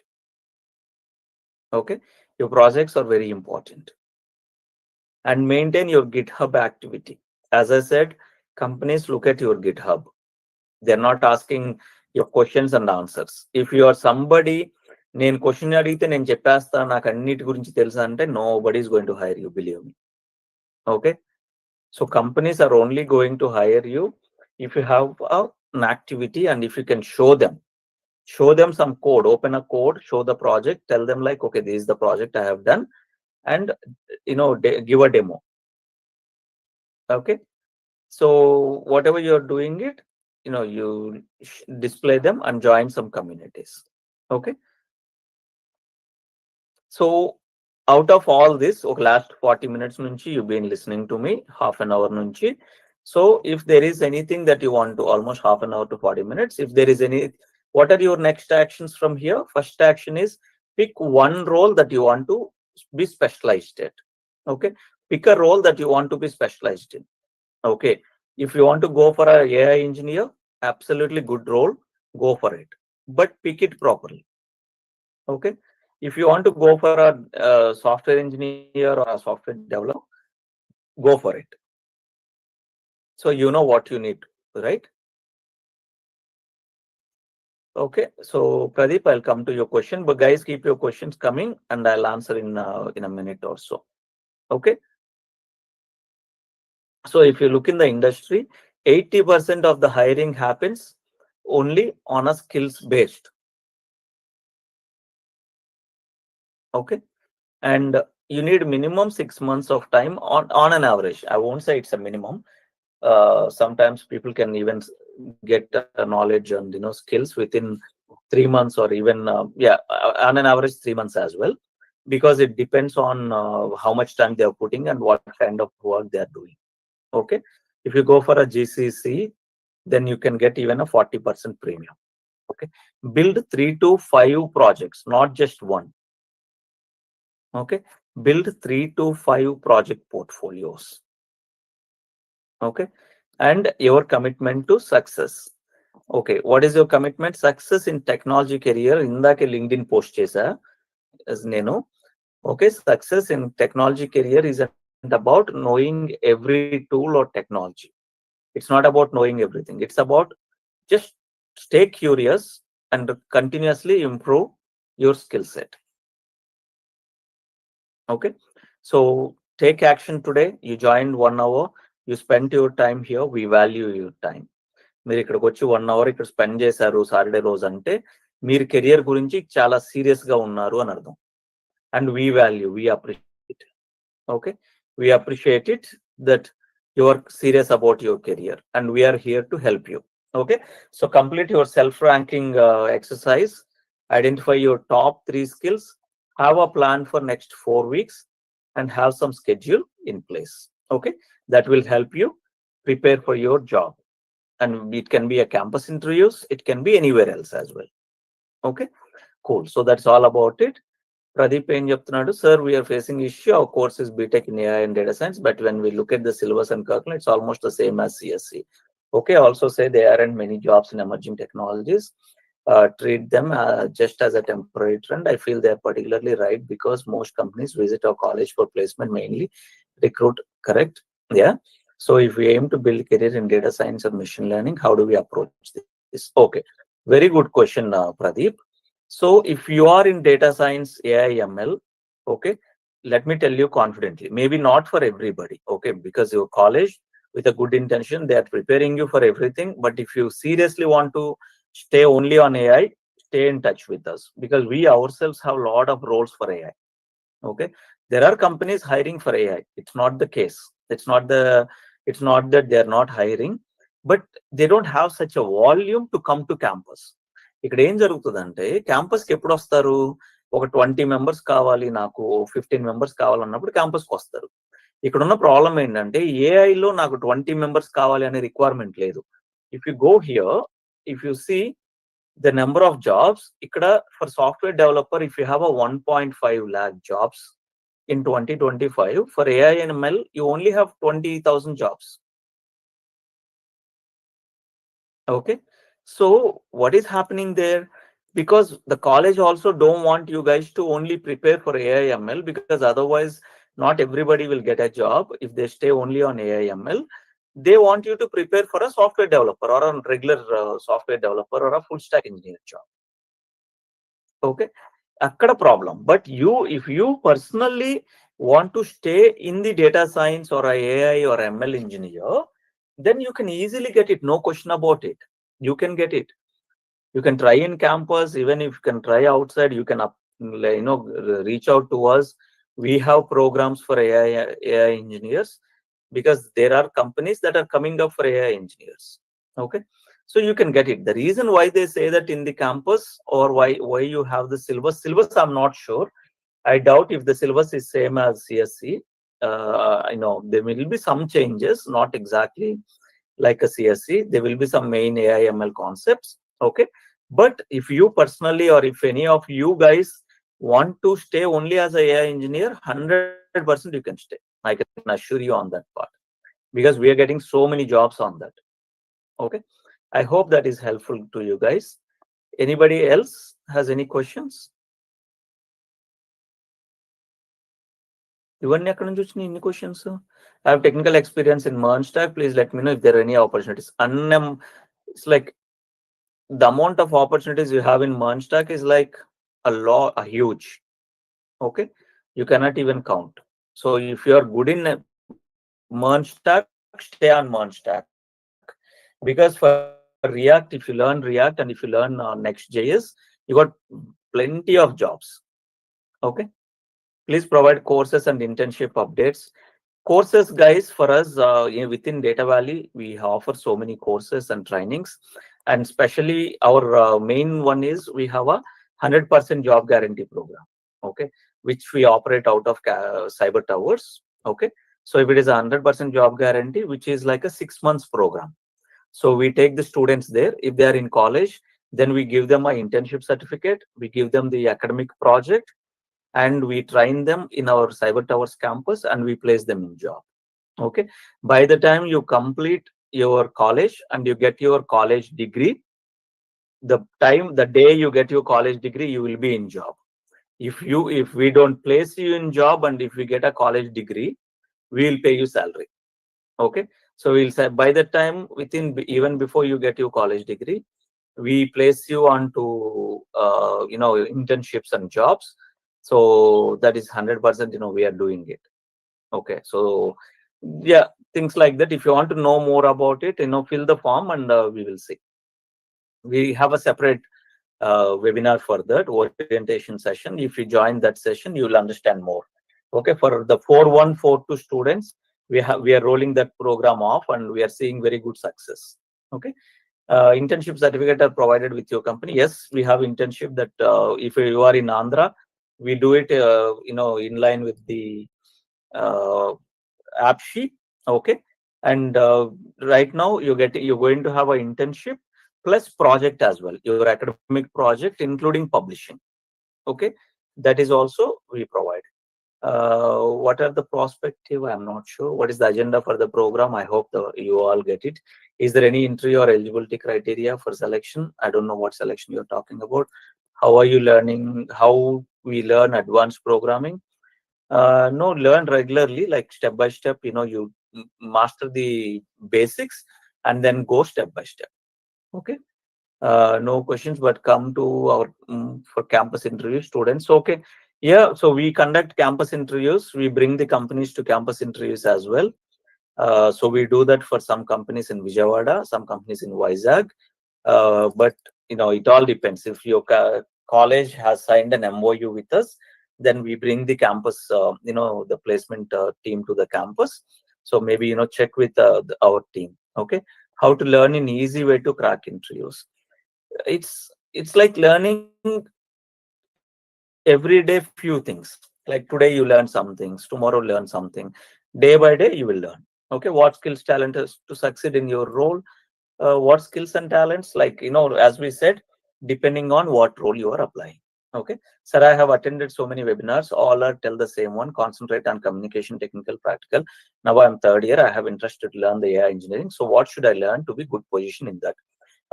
Okay. Your projects are very important. And maintain your GitHub activity. As I said, companies look at your GitHub. They're not asking your questions and answers. If you are somebody, నేను question అడిగితే నేను చెప్పేస్తా నాకు అన్నిటి గురించి తెలుసా అంటే nobody is going to hire you, believe me. Okay. So companies are only going to hire you if you have an activity and if you can show them some code, open a code, show the project, tell them like, okay, this is the project I have done, and give a demo. Okay. So whatever you're doing it, you display them and join some communities. Okay. So out of all this, last 40 minutes nunchi you've been listening to me, half an hour nunchi. So if there is anything that you want to, almost half an hour to 40 minutes, if there is any, what are your next actions from here? First action is pick one role that you want to be specialized at. Okay. Pick a role that you want to be specialized in. Okay. If you want to go for a AI engineer, absolutely good role, go for it, but pick it properly. Okay. If you want to go for a software engineer or a software developer, go for it. So you know what you need, right? Okay. So Pradeep, I'll come to your question, but guys, keep your questions coming and I'll answer in a minute or so. Okay. So if you look in the industry, 80% of the hiring happens only on a skills based. Okay. And you need minimum 6 months of time on an average. I won't say it's a minimum. Sometimes people can even get knowledge and skills within 3 months or even on an average 3 months as well, because it depends on how much time they are putting and what kind of work they are doing. Okay. If you go for a GCC, then you can get even a 40% premium. Okay. Build 3 to 5 projects, not just one. Okay. Build 3 to 5 project portfolios. Okay. And your commitment to success. Okay. What is your commitment? Success in technology career. Indake LinkedIn post chesa as nenu. Okay. Success in technology career isn't about knowing every tool or technology. It's not about knowing everything. It's about just stay curious and continuously improve your skill set. Okay. So take action today. You joined 1 hour. You spent your time here. We value your time. మీరు ఇక్కడికి వచ్చి 1 hour ఇక్కడ spend చేశారు Saturday రోజు అంటే మీరు career గురించి చాలా సీరియస్ గా ఉన్నారు అని అర్థం. And we value, we appreciate. Okay. We appreciate it that you are serious about your career and we are here to help you. Okay. So complete your self-ranking exercise. Identify your top 3 skills. Have a plan for next 4 weeks and have some schedule in place. Okay. That will help you prepare for your job. And it can be a campus interviews. It can be anywhere else as well. Okay. Cool. So that's all about it. Pradeep ఏం చెప్తున్నాడు, sir, we are facing issue. Our course is BTech in AI and data science, but when we look at the syllabus and curriculum, it's almost the same as CSC. Okay, also say there aren't many jobs in emerging technologies. treat them just as a temporary trend. I feel they're particularly right because most companies visit our college for placement, mainly recruit, correct? Yeah. So if we aim to build career in data science or machine learning, how do we approach this? Okay. Very good question, Pradeep. So if you are in data science, AI, ML, okay, let me tell you confidently, maybe not for everybody, okay, because your college with a good intention, they are preparing you for everything. But if you seriously want to stay only on AI, stay in touch with us because we ourselves have a lot of roles for AI. Okay, there are companies hiring for AI. It's not the case. It's not that they are not hiring, but they don't have such a volume to come to campus. ఇక్కడ ఏం జరుగుతుందంటే క్యాంపస్కి ఎప్పుడు వస్తారు? ఒక 20 members కావాలి, నాకు 15 members కావాలన్నప్పుడు క్యాంపస్కి వస్తారు. ఇక్కడ ఉన్న ప్రాబ్లం ఏంటంటే ఏఐలో నాకు 20 మెంబర్స్ కావాలి అనే రిక్వైర్మెంట్ లేదు. If you go here, if you see the number of jobs ikkada for software developer, if you have a 1.5 lakh jobs in 2025, for AI and ML you only have 20,000 jobs. Okay, so what is happening there? Because the college also don't want you guys to only prepare for AI ML, because otherwise not everybody will get a job if they stay only on AI ML. They want you to prepare for a software developer or a regular software developer or a full stack engineer job. Okay, akkada problem. But you, if you personally want to stay in the data science or a AI or ML engineer, then you can easily get it, no question about it. You can get it. You can try in campus, even if you can try outside, you can reach out to us. We have programs for AI engineers, because there are companies that are coming up for AI engineers. Okay, so you can get it. The reason why they say that in the campus, or why you have the syllabus, I'm not sure. I doubt if the syllabus is same as CSC. I know there will be some changes, not exactly like a CSC. There will be some main AI ML concepts. Okay, but if you personally, or if any of you guys want to stay only as a AI engineer, 100% you can stay. I can assure you on that part, because we are getting so many jobs on that. Okay, I hope that is helpful to you guys. Anybody else has any questions? ఇవన్నీ ఎక్కడ నుంచి వచ్చినాయి ఇన్ని questions? I have technical experience in merge stack. Please let me know if there are any opportunities. It's like the amount of opportunities you have in merge stack is like a huge. Okay, you cannot even count. So if you are good in merge stack, stay on merge stack, because for React, if you learn React and if you learn Next.js, you got plenty of jobs. Okay, please provide courses and internship updates. Courses, guys, for us within Data Valley, we offer so many courses and trainings, and especially our main one is we have a 100% job guarantee program. Okay, which we operate out of Cyber Towers. Okay, so if it is a 100% job guarantee, which is like a 6 months program. So we take the students there. If they are in college, then we give them an internship certificate. We give them the academic project, and we train them in our Cyber Towers campus, and we place them in job. Okay, by the time you complete your college and you get your college degree, the day you get your college degree, you will be in job. If we don't place you in job, and if we get a college degree, we will pay you salary. Okay, so we'll say by the time, even before you get your college degree, we place you onto internships and jobs. So that is 100%, we are doing it. Okay, so yeah, things like that. If you want to know more about it, fill the form, and we will see. We have a separate webinar for that orientation session. If you join that session, you will understand more. Okay, for the 4142 students, we are rolling that program off, and we are seeing very good success. Okay, internship certificate are provided with your company. Yes, we have internship that if you are in Andhra, we do it in line with the app sheet. Okay, and right now you're going to have an internship plus project as well, your academic project including publishing. Okay, that is also we provide. What are the prospective? I'm not sure. What is the agenda for the program? I hope you all get it. Is there any interview or eligibility criteria for selection? I don't know what selection you're talking about. How are you learning? How we learn advanced programming? No, learn regularly, like step by step. You master the basics and then go step by step. Okay. No questions, but come to our for campus interview students. Okay. Yeah, so we conduct campus interviews. We bring the companies to campus interviews as well. So we do that for some companies in Vijayawada, some companies in Vizag. But it all depends. If your college has signed an MOU with us, then we bring the campus, the placement team to the campus. So maybe check with our team. Okay, how to learn in easy way to crack interviews. It's like learning every day few things. Like today you learn some things, tomorrow learn something. Day by day you will learn. Okay, what skills, talent is to succeed in your role? What skills and talents, like as we said, depending on what role you are applying. Okay, sir, I have attended so many webinars, all are tell the same one: concentrate on communication, technical, practical. Now I'm third year, I have interested to learn the AI engineering, so what should I learn to be good position in that?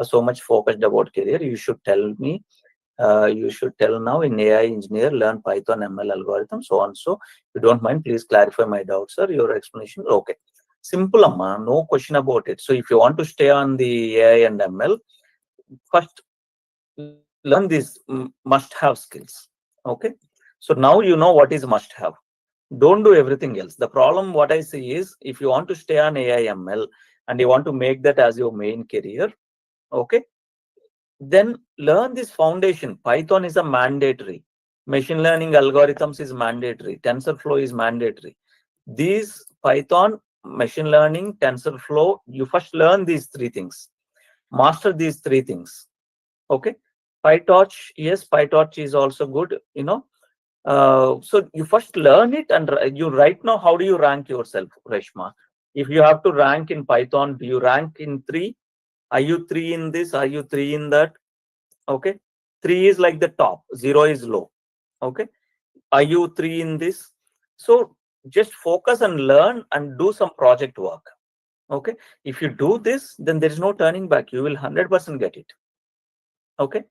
So much focused about career, you should tell me. You should tell now in AI engineer, learn Python, ML algorithm, so on. So if you don't mind, please clarify my doubts, sir. Your explanation. Okay. Simple, amma, no question about it. So if you want to stay on the AI and ML, first learn these must-have skills. Okay. So now you know what is must-have. Don't do everything else. The problem, what I see is, if you want to stay on AI ML and you want to make that as your main career, okay, then learn this foundation. Python is a mandatory. Machine learning algorithms is mandatory. TensorFlow is mandatory. These Python, machine learning, TensorFlow, you first learn these three things. Master these three things. Okay. PyTorch, yes, PyTorch is also good. So you first learn it, and you right now, how do you rank yourself, Reshma? If you have to rank in Python, do you rank in 3? Are you 3 in this? Are you 3 in that? Okay, 3 is like the top, 0 is low. Okay, are you 3 in this? So just focus and learn and do some project work. Okay, if you do this, then there is no turning back. You will 100% get it. Okay,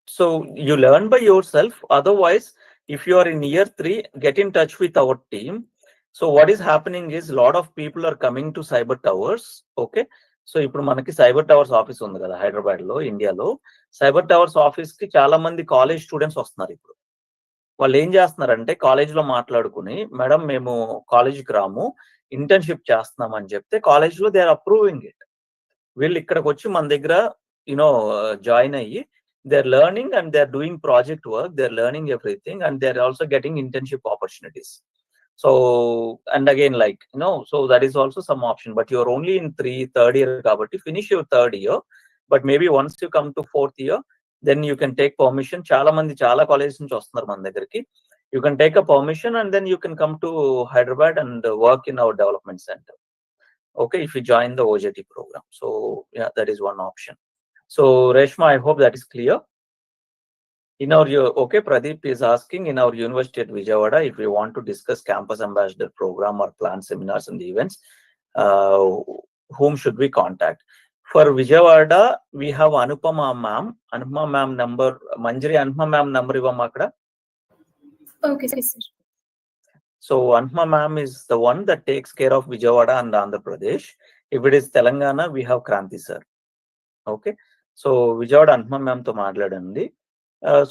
so you learn by yourself. Otherwise, if you are in year 3, get in touch with our team. So what is happening is, a lot of people are coming to cyber towers. Okay, so ఇప్పుడు మనకి cyber towers office ఉంది కదా హైదరాబాద్ లో, ఇండియాలో. Cyber towers office కి చాలా మంది college students వస్తున్నారు. ఇప్పుడు వాళ్ళు ఏం చేస్తున్నారంటే, కాలేజ్ లో మాట్లాడుకుని, మేడం మేము కాలేజీకి రాము, ఇంటర్న్షిప్ చేస్తున్నాం అని చెప్తే, కాలేజ్ లో దే ఆర్ అప్రూవింగ్ ఇట్. వీళ్ళు ఇక్కడికి వచ్చి మన దగ్గర జాయిన్ అయ్యి, they're learning and they're doing project work, they're learning everything, and they're also getting internship opportunities. So, and again, like, so that is also some option, but you're only in third year kabatti, finish your third year. But maybe once you come to fourth year, then you can take permission. Chala mandi chala colleges nunchi vastunaru మన దగ్గరికి. You can take a permission and then you can come to Hyderabad and work in our development center. Okay, if you join the OJT program. So yeah, that is one option. So Reshma, I hope that is clear. In our, okay, Pradeep is asking, in our university at Vijayawada, if we want to discuss campus ambassador program or plan seminars and events, uh, whom should we contact? For Vijayawada, we have Anupama ma'am. Anupama ma'am number, Manjari Anupama ma'am number ivamma akkada. Okay, sir. So Anupama ma'am is the one that takes care of Vijayawada and Andhra Pradesh. If it is Telangana, we have Kranti sir. Okay, so Vijayawada Anupama ma'am to maatladandi.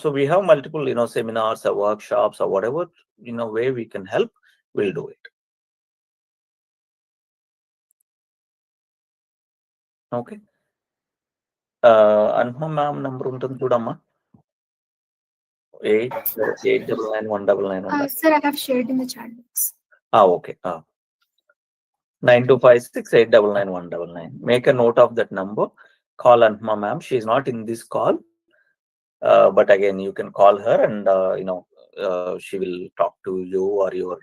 So we have multiple, seminars or workshops or whatever, way we can help, we'll do it. Okay. Anupama ma'am number ఉంటుంది చూడమ్మా, 8999199. Sir, I have shared in the chat box. Okay. 9256899199. Make a note of that number. Call Anupama ma'am. She is not in this call, but again, you can call her and she will talk to you or your,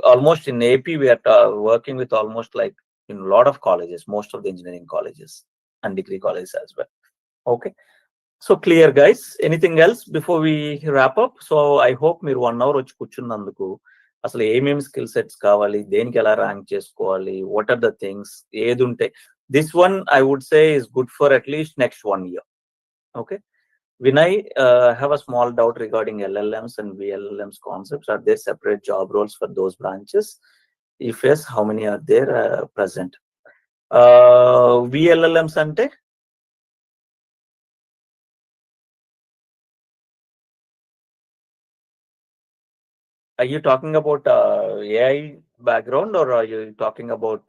almost in AP we are working with almost like in a lot of colleges, most of the engineering colleges and degree colleges as well. Okay. So clear, guys. Anything else before we wrap up? So I hope మీరు 1 hour వచ్చి కూర్చున్నందుకు అసలు ఏమేమి skill sets కావాలి, దేనికి ఎలా rank చేసుకోవాలి, what are the things, ఏది ఉంటే this one I would say is good for at least next 1 year. Okay. Vinay, have a small doubt regarding LLMs and VLLMs concepts. Are there separate job roles for those branches? If yes, how many are there present? VLLMs ante are you talking about AI background, or are you talking about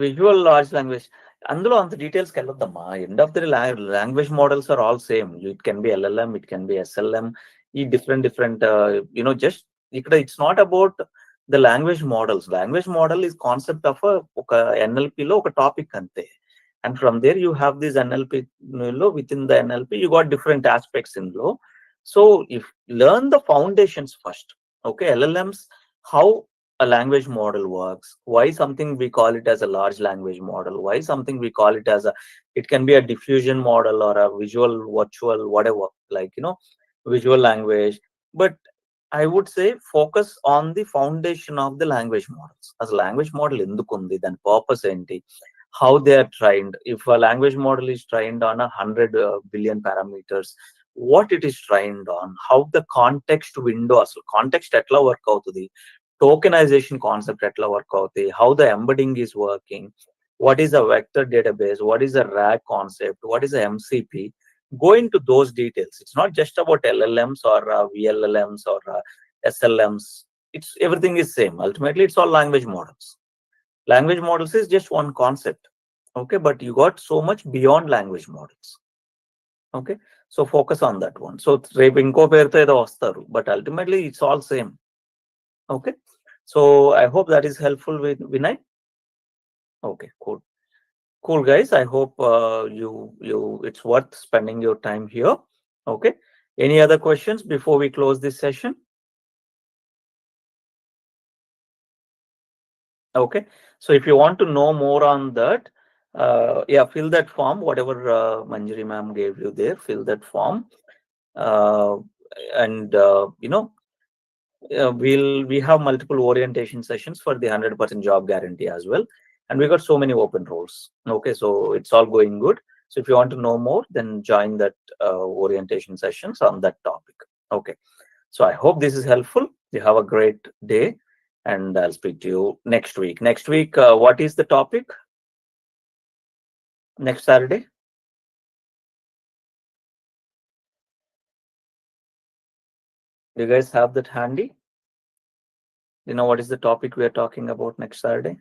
visual large language? అందులో అంత డీటెయిల్స్కి వెళ్ళొద్దమ్మా. End of the language models are all same. It can be LLM, it can be SLM. ఈ different just ఇక్కడ it's not about the language models. Language model is concept of ఒక NLP లో ఒక topic అంతే. And from there you have this NLP, within the NLP you got different aspects in law. So if learn the foundations first. Okay, LLMs, how a language model works, why something we call it as a large language model, why something we call it as a, it can be a diffusion model or a visual virtual whatever, like visual language. But I would say focus on the foundation of the language models. As a language model endukundi, then purpose enti, how they are trained. If a language model is trained on 100 billion parameters, what it is trained on, how the context window, asalu context etla work avutadi, tokenization concept etla work avutadi, how the embedding is working, what is a vector database, what is a RAG concept, what is a MCP. Go into those details. It's not just about LLMs or VLLMs or SLMs. It's everything is same. Ultimately it's all language models. Language models is just one concept. Okay, but you got so much beyond language models. Okay, so focus on that one. So రేపు ఇంకో పేరుతో ఏదో వస్తారు, but ultimately it's all same. Okay, so I hope that is helpful with Vinay. Okay, cool guys. I hope you it's worth spending your time here. Okay, any other questions before we close this session? Okay, so if you want to know more on that, yeah, fill that form, whatever Manjari ma'am gave you there, fill that form. And we have multiple orientation sessions for the 100% job guarantee as well, and we got so many open roles. Okay, so it's all going good. So if you want to know more, then join that orientation sessions on that topic. Okay, so I hope this is helpful. You have a great day, and I'll speak to you next week. Next week, what is the topic? Next Saturday? Do you guys have that handy? You know what is the topic we are talking about next Saturday?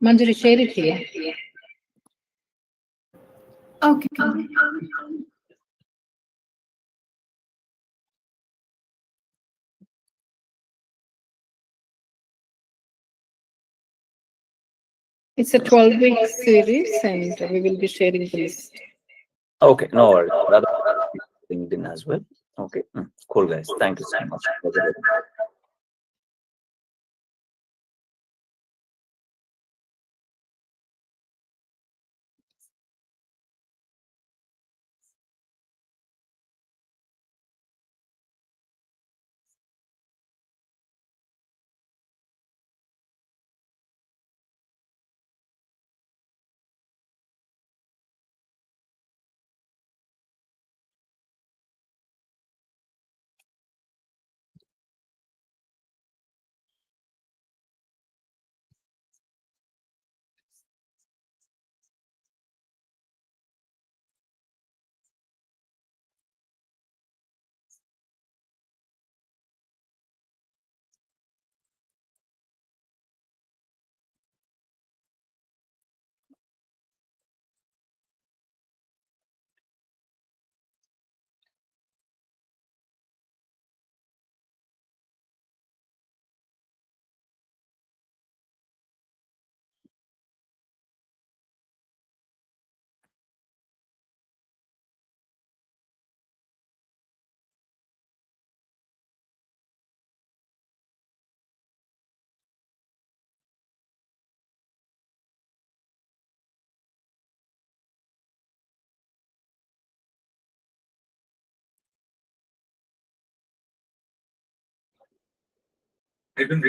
Manjari, share it here. Okay. It's a 12-week series, and we will be sharing the list. Okay, no worries. That LinkedIn as well. Okay, cool guys. Thank you so much. Ribbon.